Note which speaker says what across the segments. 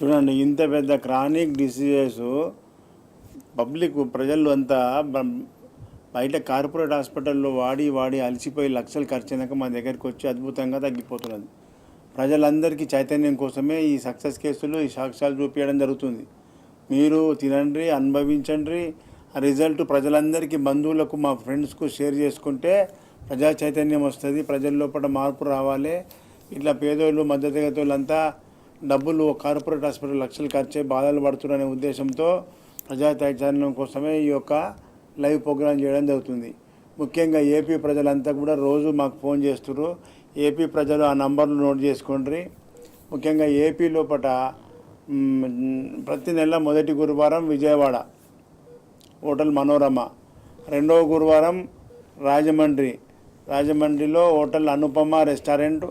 Speaker 1: చూడండి, ఇంత పెద్ద క్రానిక్ డిసీజెస్ పబ్లిక్ ప్రజలు అంతా బయట కార్పొరేట్ హాస్పిటల్లో వాడి వాడి అలసిపోయి లక్షలు ఖర్చయినాక మా దగ్గరికి వచ్చి అద్భుతంగా తగ్గిపోతున్నది. ప్రజలందరికీ చైతన్యం కోసమే ఈ సక్సెస్ కేసులు, ఈ సాక్ష్యాలు చూపించడం జరుగుతుంది. మీరు తినండి, అనుభవించండి. ఆ రిజల్ట్ ప్రజలందరికీ, బంధువులకు, మా ఫ్రెండ్స్కు షేర్ చేసుకుంటే ప్రజా చైతన్యం వస్తుంది. ప్రజల లోపల మార్పు రావాలి. ఇట్లా పేదోళ్ళు, మధ్యతరగతి వాళ్ళంతా డబ్బులు కార్పొరేట్ హాస్పిటల్ లక్షలు ఖర్చే బాధలు పడుతున్నారనే ఉద్దేశంతో ప్రజా చైతన్యం కోసమే ఈ యొక్క లైవ్ ప్రోగ్రాం చేయడం జరుగుతుంది. ముఖ్యంగా ఏపీ ప్రజలంతా కూడా రోజు మాకు ఫోన్ చేస్తున్నారు. ఏపీ ప్రజలు ఆ నంబర్లు నోట్ చేసుకోండి. ముఖ్యంగా ఏపీ లోపల ప్రతి నెల మొదటి గురువారం విజయవాడ హోటల్ మనోరమ, రెండవ గురువారం రాజమండ్రిలో hotel Anupama restaurant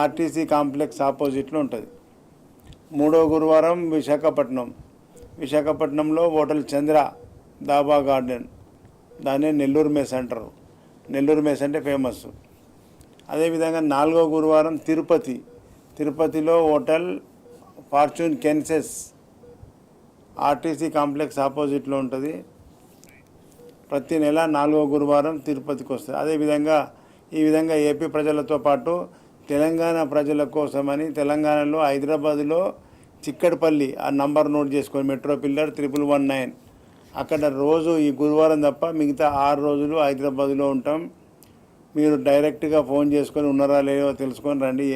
Speaker 1: RTC complex ఆపోజిట్లో ఉంటుంది. మూడవ గురువారం విశాఖపట్నంలో హోటల్ చంద్ర దాబా గార్డెన్, దాన్ని నెల్లూరు మెస్ అంటారు. నెల్లూరు మెస్ అంటే ఫేమస్. అదేవిధంగా నాలుగవ గురువారం తిరుపతిలో హోటల్ ఫార్చ్యూన్ కెన్సెస్ ఆర్టీసీ కాంప్లెక్స్ ఆపోజిట్లో ఉంటుంది. ప్రతి నెల నాలుగవ గురువారం తిరుపతికి వస్తుంది. అదేవిధంగా ఈ విధంగా ఏపీ ప్రజలతో పాటు తెలంగాణ ప్రజల కోసమని తెలంగాణలో హైదరాబాదులో చిక్కడపల్లి, ఆ నంబర్ నోట్ చేసుకొని, మెట్రో పిల్లర్ 1119, అక్కడ రోజు ఈ గురువారం తప్ప మిగతా 6 రోజులు హైదరాబాదులో ఉంటాం. మీరు డైరెక్ట్గా ఫోన్ చేసుకొని ఉన్నారా లేదో తెలుసుకొని రండి.